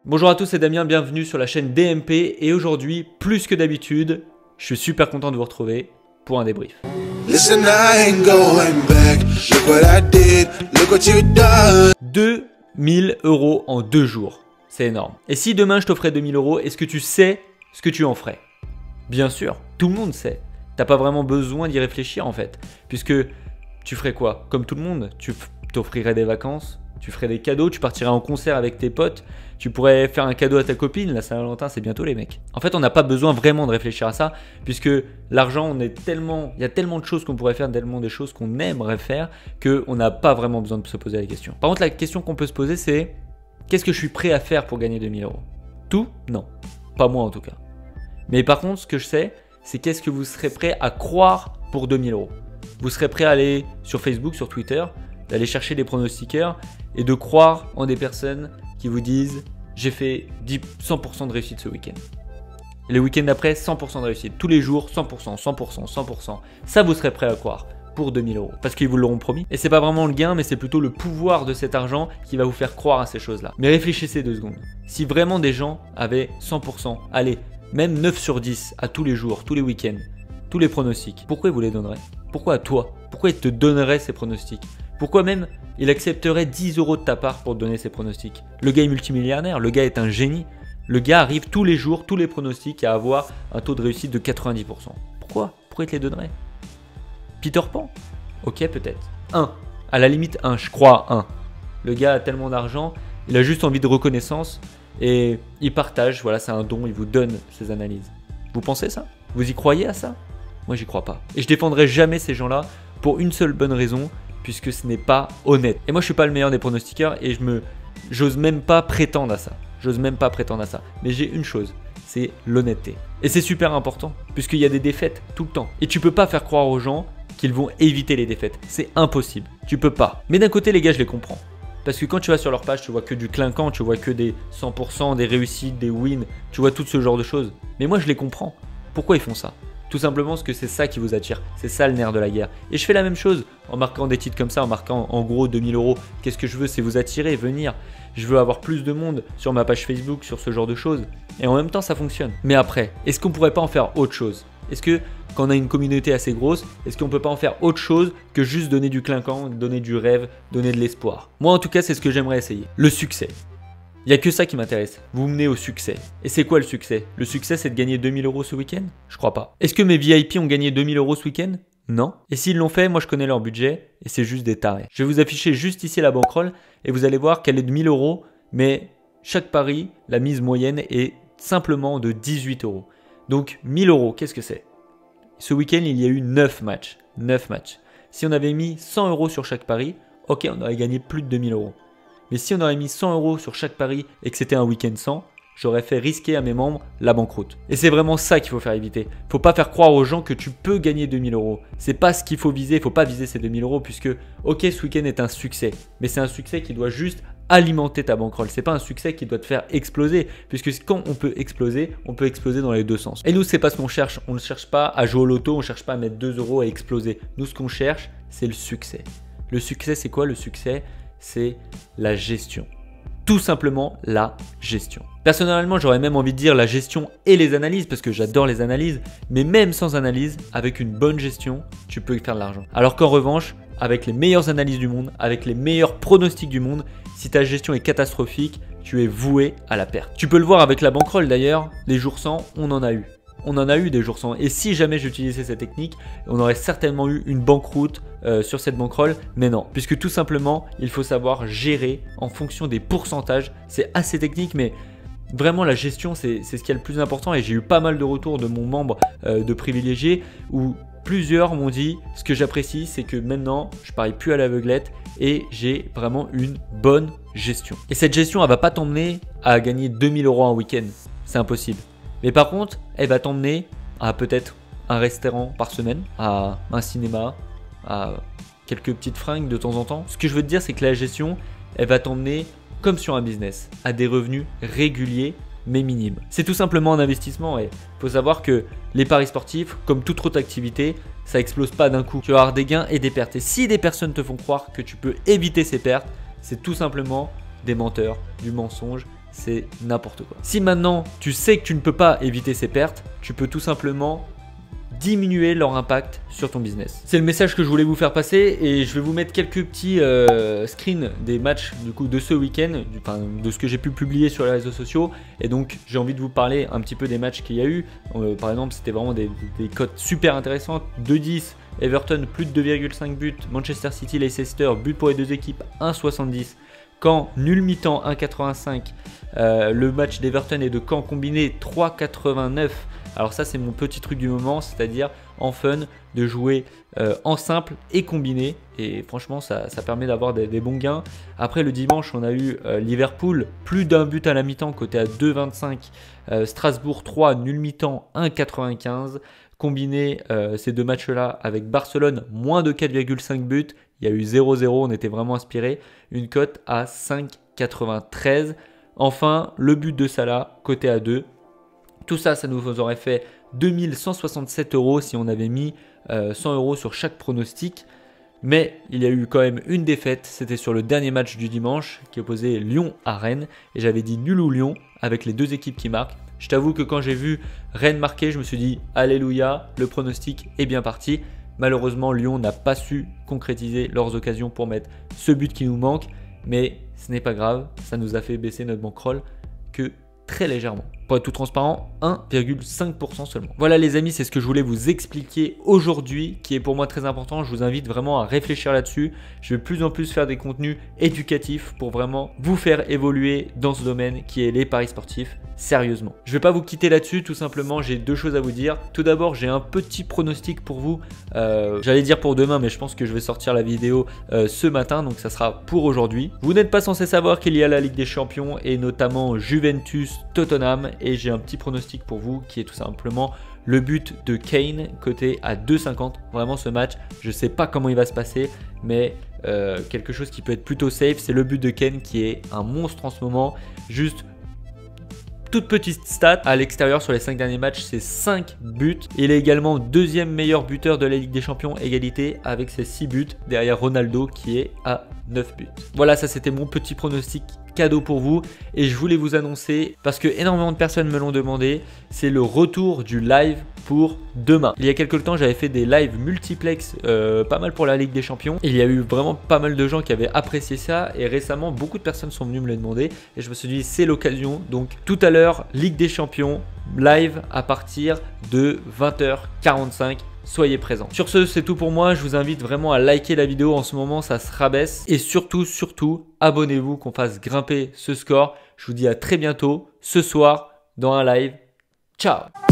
Bonjour à tous, c'est Damien, bienvenue sur la chaîne DMP et aujourd'hui, plus que d'habitude, je suis super content de vous retrouver pour un débrief. Listen, I ain't going back. Look what I did, look what you done. 2000 € en 2 jours, c'est énorme. Et si demain je t'offrais 2000 €, est-ce que tu sais ce que tu en ferais? Bien sûr, tout le monde sait. T'as pas vraiment besoin d'y réfléchir en fait, puisque tu ferais quoi? Comme tout le monde, tu t'offrirais des vacances, tu ferais des cadeaux, tu partirais en concert avec tes potes, tu pourrais faire un cadeau à ta copine, la Saint-Valentin c'est bientôt les mecs. En fait on n'a pas besoin vraiment de réfléchir à ça, puisque l'argent, il y a tellement de choses qu'on pourrait faire, tellement de choses qu'on aimerait faire, qu'on n'a pas vraiment besoin de se poser la question. Par contre la question qu'on peut se poser c'est, qu'est-ce que je suis prêt à faire pour gagner 2000 €? Tout? Non, pas moi en tout cas. Mais par contre ce que je sais, c'est qu'est-ce que vous serez prêt à croire pour 2000 €. Vous serez prêt à aller sur Facebook, sur Twitter, d'aller chercher des pronostiqueurs et de croire en des personnes qui vous disent « j'ai fait 100% de réussite ce week-end ». Les week-ends d'après, 100% de réussite. Tous les jours, 100%, 100%, 100%. Ça, vous serez prêt à croire pour 2000 € parce qu'ils vous l'auront promis. Et c'est pas vraiment le gain, mais c'est plutôt le pouvoir de cet argent qui va vous faire croire à ces choses-là. Mais réfléchissez 2 secondes. Si vraiment des gens avaient 100%, allez, même 9 sur 10 à tous les jours, tous les week-ends, tous les pronostics, pourquoi ils vous les donneraient? Pourquoi à toi? Pourquoi ils te donneraient ces pronostics? Pourquoi même il accepterait 10 € de ta part pour te donner ses pronostics? Le gars est multimilliardaire, le gars est un génie. Le gars arrive tous les jours, tous les pronostics à avoir un taux de réussite de 90%. Pourquoi il te les donnerait? Peter Pan? Ok, peut-être. 1. À la limite 1, je crois 1. Le gars a tellement d'argent, il a juste envie de reconnaissance et il partage, voilà, c'est un don, il vous donne ses analyses. Vous pensez ça? Vous y croyez à ça? Moi, j'y crois pas. Et je défendrai jamais ces gens-là pour une seule bonne raison, puisque ce n'est pas honnête. Et moi, je suis pas le meilleur des pronostiqueurs et j'ose même pas prétendre à ça. J'ose même pas prétendre à ça. Mais j'ai une chose, c'est l'honnêteté. Et c'est super important, puisqu'il y a des défaites tout le temps. Et tu peux pas faire croire aux gens qu'ils vont éviter les défaites. C'est impossible. Tu peux pas. Mais d'un côté, les gars, je les comprends. Parce que quand tu vas sur leur page, tu vois que du clinquant, tu vois que des 100%, des réussites, des wins, tu vois tout ce genre de choses. Mais moi, je les comprends. Pourquoi ils font ça? Tout simplement parce que c'est ça qui vous attire, c'est ça le nerf de la guerre. Et je fais la même chose en marquant des titres comme ça, en marquant en gros 2000 €. Qu'est-ce que je veux? C'est vous attirer, venir. Je veux avoir plus de monde sur ma page Facebook, sur ce genre de choses. Et en même temps, ça fonctionne. Mais après, est-ce qu'on pourrait pas en faire autre chose? Est-ce que quand on a une communauté assez grosse, est-ce qu'on peut pas en faire autre chose que juste donner du clinquant, donner du rêve, donner de l'espoir? Moi en tout cas, c'est ce que j'aimerais essayer. Le succès. Il n'y a que ça qui m'intéresse. Vous menez au succès. Et c'est quoi le succès? Le succès, c'est de gagner 2000 € ce week-end? Je crois pas. Est-ce que mes VIP ont gagné 2000 € ce week-end? Non. Et s'ils l'ont fait, moi je connais leur budget et c'est juste des tarés. Je vais vous afficher juste ici la bankroll et vous allez voir qu'elle est de 1000 €, mais chaque pari, la mise moyenne est simplement de 18 €. Donc 1000 €, qu'est-ce que c'est? Ce week-end, il y a eu 9 matchs. 9 matchs. Si on avait mis 100 € sur chaque pari, ok, on aurait gagné plus de 2000 €. Mais si on aurait mis 100 € sur chaque pari et que c'était un week-end sans, j'aurais fait risquer à mes membres la banqueroute. Et c'est vraiment ça qu'il faut faire éviter. Faut pas faire croire aux gens que tu peux gagner 2000 €. C'est pas ce qu'il faut viser. Faut pas viser ces 2000 € puisque, ok, ce week-end est un succès. Mais c'est un succès qui doit juste alimenter ta bankroll. C'est pas un succès qui doit te faire exploser. Puisque quand on peut exploser dans les deux sens. Et nous, c'est pas ce qu'on cherche. On ne cherche pas à jouer au loto. On cherche pas à mettre 2 € à exploser. Nous, ce qu'on cherche, c'est le succès. Le succès, c'est quoi le succès? C'est la gestion. Tout simplement la gestion. Personnellement, j'aurais même envie de dire la gestion et les analyses parce que j'adore les analyses. Mais même sans analyse, avec une bonne gestion, tu peux faire de l'argent. Alors qu'en revanche, avec les meilleures analyses du monde, avec les meilleurs pronostics du monde, si ta gestion est catastrophique, tu es voué à la perte. Tu peux le voir avec la bankroll d'ailleurs, les jours sans, on en a eu. On en a eu des jours sans. Et si jamais j'utilisais cette technique, on aurait certainement eu une banqueroute sur cette bankroll. Mais non, puisque tout simplement, il faut savoir gérer en fonction des pourcentages. C'est assez technique, mais vraiment la gestion, c'est ce qui est le plus important. Et j'ai eu pas mal de retours de mon membre de privilégié où plusieurs m'ont dit ce que j'apprécie, c'est que maintenant, je parie plus à l'aveuglette et j'ai vraiment une bonne gestion. Et cette gestion, elle va pas t'emmener à gagner 2000 € un week-end. C'est impossible. Mais par contre, elle va t'emmener à peut-être un restaurant par semaine, à un cinéma, à quelques petites fringues de temps en temps. Ce que je veux te dire, c'est que la gestion, elle va t'emmener, comme sur un business, à des revenus réguliers mais minimes. C'est tout simplement un investissement et il faut savoir que les paris sportifs, comme toute autre activité, ça explose pas d'un coup. Tu vas avoir des gains et des pertes. Et si des personnes te font croire que tu peux éviter ces pertes, c'est tout simplement des menteurs, du mensonge. c'est n'importe quoi. Si maintenant tu sais que tu ne peux pas éviter ces pertes, tu peux tout simplement diminuer leur impact sur ton business. C'est le message que je voulais vous faire passer et je vais vous mettre quelques petits screens des matchs du coup de ce week-end, de ce que j'ai pu publier sur les réseaux sociaux, et donc j'ai envie de vous parler un petit peu des matchs qu'il y a eu. Par exemple, c'était vraiment des cotes super intéressantes. 2-10, Everton plus de 2,5 buts, Manchester City, Leicester, but pour les deux équipes 1,70. Caen, nul mi-temps 1,85. Le match d'Everton et de Caen combiné 3,89. Alors ça c'est mon petit truc du moment, c'est-à-dire en fun de jouer en simple et combiné, et franchement ça permet d'avoir des bons gains. Après le dimanche on a eu Liverpool plus d'un but à la mi-temps coté à 2,25, Strasbourg 3 nul mi-temps 1,95. Combiné ces deux matchs là avec Barcelone moins de 4,5 buts, il y a eu 0-0, on était vraiment inspiré, une cote à 5,93. Enfin le but de Salah coté à 2. Tout ça, ça nous aurait fait 2167 € si on avait mis 100 € sur chaque pronostic. Mais il y a eu quand même une défaite, c'était sur le dernier match du dimanche qui opposait Lyon à Rennes. Et j'avais dit nul ou Lyon avec les deux équipes qui marquent. Je t'avoue que quand j'ai vu Rennes marquer, je me suis dit alléluia, le pronostic est bien parti. Malheureusement, Lyon n'a pas su concrétiser leurs occasions pour mettre ce but qui nous manque. Mais ce n'est pas grave, ça nous a fait baisser notre bankroll que très légèrement. Pour être tout transparent, 1,5% seulement. Voilà les amis, c'est ce que je voulais vous expliquer aujourd'hui, qui est pour moi très important. Je vous invite vraiment à réfléchir là-dessus. Je vais de plus en plus faire des contenus éducatifs pour vraiment vous faire évoluer dans ce domaine qui est les paris sportifs, sérieusement. Je ne vais pas vous quitter là-dessus, tout simplement, j'ai deux choses à vous dire. Tout d'abord, j'ai un petit pronostic pour vous. J'allais dire pour demain, mais je pense que je vais sortir la vidéo ce matin, donc ça sera pour aujourd'hui. Vous n'êtes pas censé savoir qu'il y a la Ligue des Champions et notamment Juventus-Tottenham. Et j'ai un petit pronostic pour vous qui est tout simplement le but de Kane coté à 2,50. Vraiment ce match, je ne sais pas comment il va se passer, mais quelque chose qui peut être plutôt safe. C'est le but de Kane qui est un monstre en ce moment. Juste toute petite stat, à l'extérieur sur les 5 derniers matchs, c'est 5 buts. Il est également deuxième meilleur buteur de la Ligue des Champions, égalité avec ses 6 buts derrière Ronaldo qui est à 9 buts. Voilà, ça c'était mon petit pronostic cadeau pour vous et je voulais vous annoncer, parce que énormément de personnes me l'ont demandé, c'est le retour du live pour demain. Il y a quelques temps, j'avais fait des lives multiplex, pas mal pour la Ligue des Champions. Il y a eu vraiment pas mal de gens qui avaient apprécié ça et récemment, beaucoup de personnes sont venues me le demander et je me suis dit, c'est l'occasion. Donc tout à l'heure, Ligue des Champions, live à partir de 20h45. Soyez présents. Sur ce, c'est tout pour moi. Je vous invite vraiment à liker la vidéo. En ce moment, ça se rabaisse. Et surtout, abonnez-vous qu'on fasse grimper ce score. Je vous dis à très bientôt ce soir dans un live. Ciao!